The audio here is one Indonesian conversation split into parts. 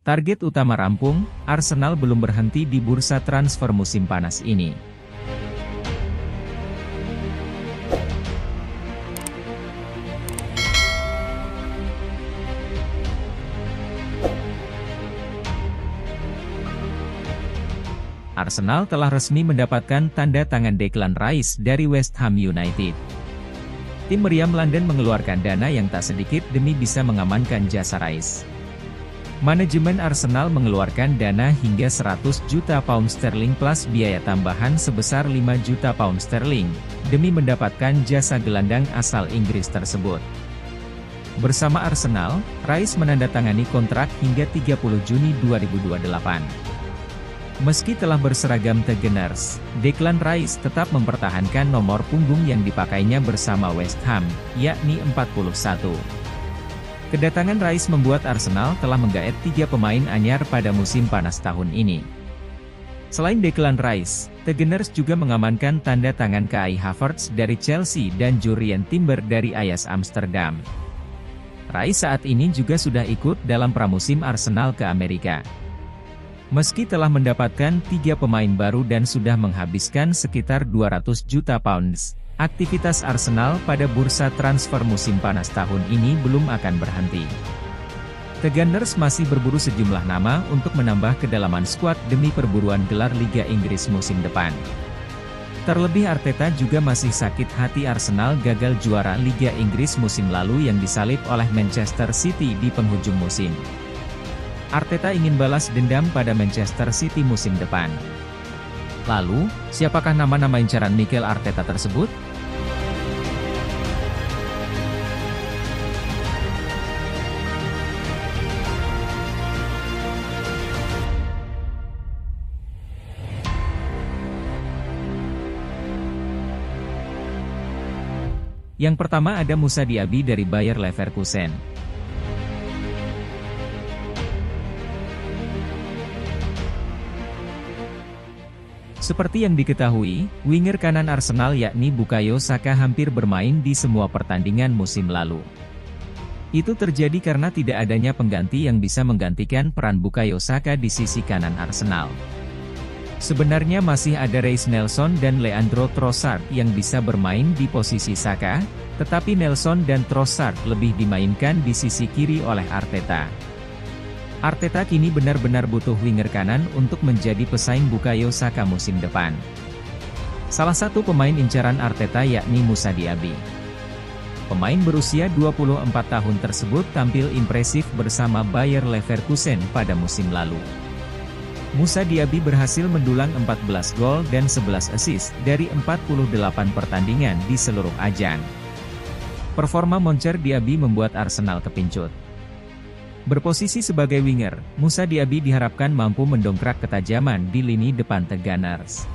Target utama rampung, Arsenal belum berhenti di bursa transfer musim panas ini. Arsenal telah resmi mendapatkan tanda tangan Declan Rice dari West Ham United. Tim meriam London mengeluarkan dana yang tak sedikit demi bisa mengamankan jasa Rice. Manajemen Arsenal mengeluarkan dana hingga 100 juta pound sterling plus biaya tambahan sebesar 5 juta pound sterling, demi mendapatkan jasa gelandang asal Inggris tersebut. Bersama Arsenal, Rice menandatangani kontrak hingga 30 Juni 2028. Meski telah berseragam The Gunners, Declan Rice tetap mempertahankan nomor punggung yang dipakainya bersama West Ham, yakni 41. Kedatangan Rice membuat Arsenal telah menggaet 3 pemain anyar pada musim panas tahun ini. Selain Declan Rice, The Gunners juga mengamankan tanda tangan Kai Havertz dari Chelsea dan Jurrien Timber dari Ajax Amsterdam. Rice saat ini juga sudah ikut dalam pramusim Arsenal ke Amerika. Meski telah mendapatkan 3 pemain baru dan sudah menghabiskan sekitar 200 juta pounds, aktivitas Arsenal pada bursa transfer musim panas tahun ini belum akan berhenti. The Gunners masih berburu sejumlah nama untuk menambah kedalaman skuad demi perburuan gelar Liga Inggris musim depan. Terlebih Arteta juga masih sakit hati Arsenal gagal juara Liga Inggris musim lalu yang disalip oleh Manchester City di penghujung musim. Arteta ingin balas dendam pada Manchester City musim depan. Lalu, siapakah nama-nama incaran Mikel Arteta tersebut? Yang pertama ada Moussa Diaby dari Bayer Leverkusen. Seperti yang diketahui, winger kanan Arsenal yakni Bukayo Saka hampir bermain di semua pertandingan musim lalu. Itu terjadi karena tidak adanya pengganti yang bisa menggantikan peran Bukayo Saka di sisi kanan Arsenal. Sebenarnya masih ada Reiss Nelson dan Leandro Trossard yang bisa bermain di posisi Saka, tetapi Nelson dan Trossard lebih dimainkan di sisi kiri oleh Arteta. Arteta kini benar-benar butuh winger kanan untuk menjadi pesaing Bukayo Saka musim depan. Salah satu pemain incaran Arteta yakni Moussa Diaby. Pemain berusia 24 tahun tersebut tampil impresif bersama Bayer Leverkusen pada musim lalu. Moussa Diaby berhasil mendulang 14 gol dan 11 assist dari 48 pertandingan di seluruh ajang. Performa moncer Diaby membuat Arsenal kepincut. Berposisi sebagai winger, Moussa Diaby diharapkan mampu mendongkrak ketajaman di lini depan The Gunners.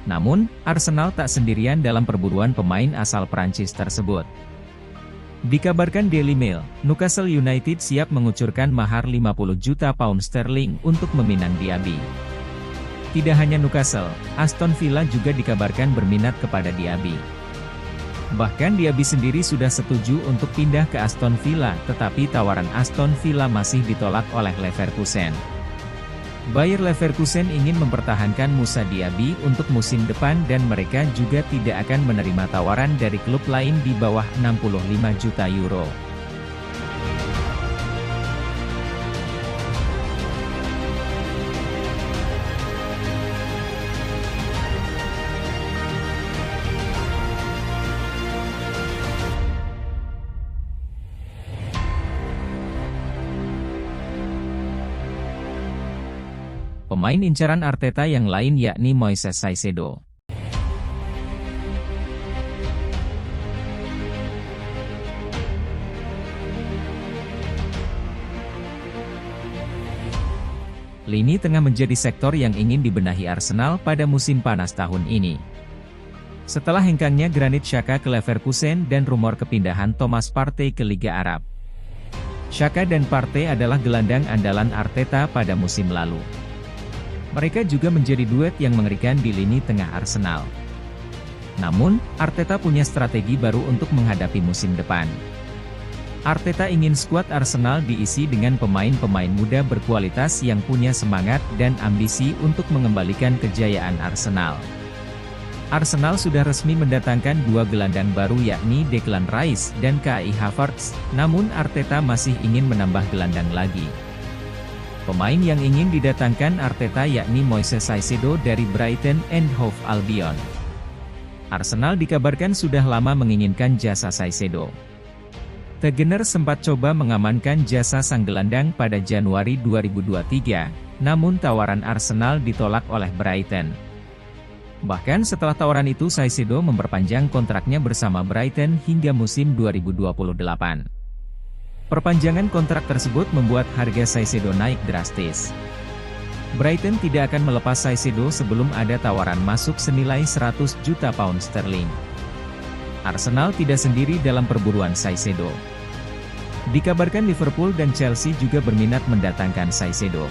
Namun, Arsenal tak sendirian dalam perburuan pemain asal Prancis tersebut. Dikabarkan Daily Mail, Newcastle United siap mengucurkan mahar 50 juta pound sterling untuk meminang Diaby. Tidak hanya Newcastle, Aston Villa juga dikabarkan berminat kepada Diaby. Bahkan Diaby sendiri sudah setuju untuk pindah ke Aston Villa, tetapi tawaran Aston Villa masih ditolak oleh Leverkusen. Bayer Leverkusen ingin mempertahankan Moussa Diaby untuk musim depan dan mereka juga tidak akan menerima tawaran dari klub lain di bawah 65 juta euro. Pemain incaran Arteta yang lain yakni Moises Caicedo. Lini tengah menjadi sektor yang ingin dibenahi Arsenal pada musim panas tahun ini. Setelah hengkangnya Granit Xhaka ke Leverkusen dan rumor kepindahan Thomas Partey ke Liga Arab. Xhaka dan Partey adalah gelandang andalan Arteta pada musim lalu. Mereka juga menjadi duet yang mengerikan di lini tengah Arsenal. Namun, Arteta punya strategi baru untuk menghadapi musim depan. Arteta ingin skuad Arsenal diisi dengan pemain-pemain muda berkualitas yang punya semangat dan ambisi untuk mengembalikan kejayaan Arsenal. Arsenal sudah resmi mendatangkan dua gelandang baru yakni Declan Rice dan Kai Havertz, namun Arteta masih ingin menambah gelandang lagi. Pemain yang ingin didatangkan Arteta yakni Moises Caicedo dari Brighton and Hove Albion. Arsenal dikabarkan sudah lama menginginkan jasa Caicedo. The Gunners sempat coba mengamankan jasa sang gelandang pada Januari 2023, namun tawaran Arsenal ditolak oleh Brighton. Bahkan setelah tawaran itu Caicedo memperpanjang kontraknya bersama Brighton hingga musim 2028. Perpanjangan kontrak tersebut membuat harga Caicedo naik drastis. Brighton tidak akan melepas Caicedo sebelum ada tawaran masuk senilai 100 juta pound sterling. Arsenal tidak sendiri dalam perburuan Caicedo. Dikabarkan Liverpool dan Chelsea juga berminat mendatangkan Caicedo.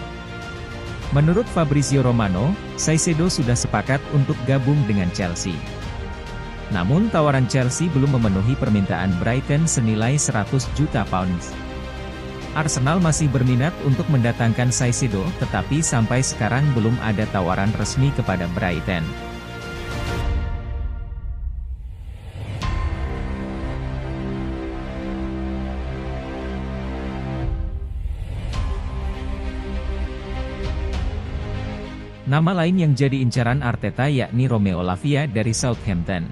Menurut Fabrizio Romano, Caicedo sudah sepakat untuk gabung dengan Chelsea. Namun tawaran Chelsea belum memenuhi permintaan Brighton senilai 100 juta pounds. Arsenal masih berminat untuk mendatangkan Caicedo, tetapi sampai sekarang belum ada tawaran resmi kepada Brighton. Nama lain yang jadi incaran Arteta yakni Romeo Lavia dari Southampton.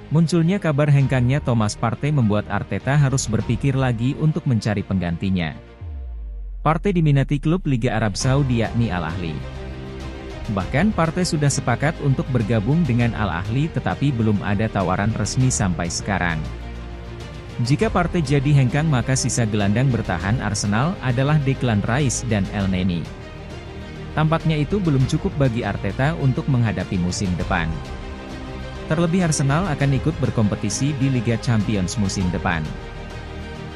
Munculnya kabar hengkangnya Thomas Partey membuat Arteta harus berpikir lagi untuk mencari penggantinya. Partey diminati klub Liga Arab Saudi yakni Al Ahly. Bahkan Partey sudah sepakat untuk bergabung dengan Al Ahly tetapi belum ada tawaran resmi sampai sekarang. Jika Partey jadi hengkang maka sisa gelandang bertahan Arsenal adalah Declan Rice dan Elneny. Tampaknya itu belum cukup bagi Arteta untuk menghadapi musim depan. Terlebih Arsenal akan ikut berkompetisi di Liga Champions musim depan.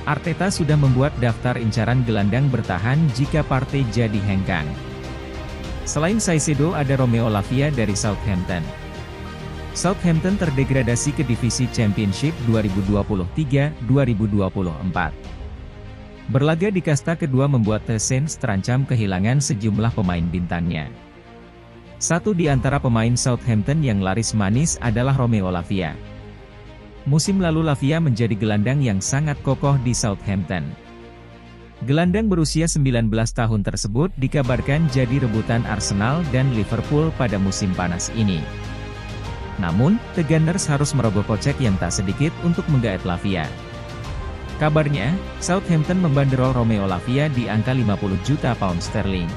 Arteta sudah membuat daftar incaran gelandang bertahan jika Partey jadi hengkang. Selain Caicedo ada Romeo Lavia dari Southampton. Southampton terdegradasi ke divisi Championship 2023-2024. Berlaga di kasta kedua membuat The Saints terancam kehilangan sejumlah pemain bintangnya. Satu di antara pemain Southampton yang laris manis adalah Romeo Lavia. Musim lalu Lavia menjadi gelandang yang sangat kokoh di Southampton. Gelandang berusia 19 tahun tersebut dikabarkan jadi rebutan Arsenal dan Liverpool pada musim panas ini. Namun, The Gunners harus merogoh kocek yang tak sedikit untuk menggaet Lavia. Kabarnya, Southampton membanderol Romeo Lavia di angka 50 juta pound sterling.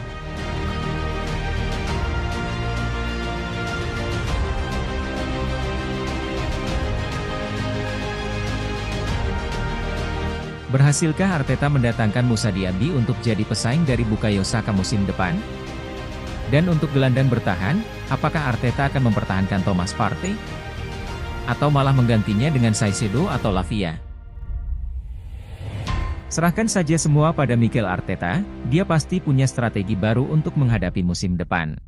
Berhasilkah Arteta mendatangkan Moussa Diaby untuk jadi pesaing dari Bukayo Saka musim depan? Dan untuk gelandang bertahan, apakah Arteta akan mempertahankan Thomas Partey? Atau malah menggantinya dengan Caicedo atau Lavia? Serahkan saja semua pada Mikel Arteta, dia pasti punya strategi baru untuk menghadapi musim depan.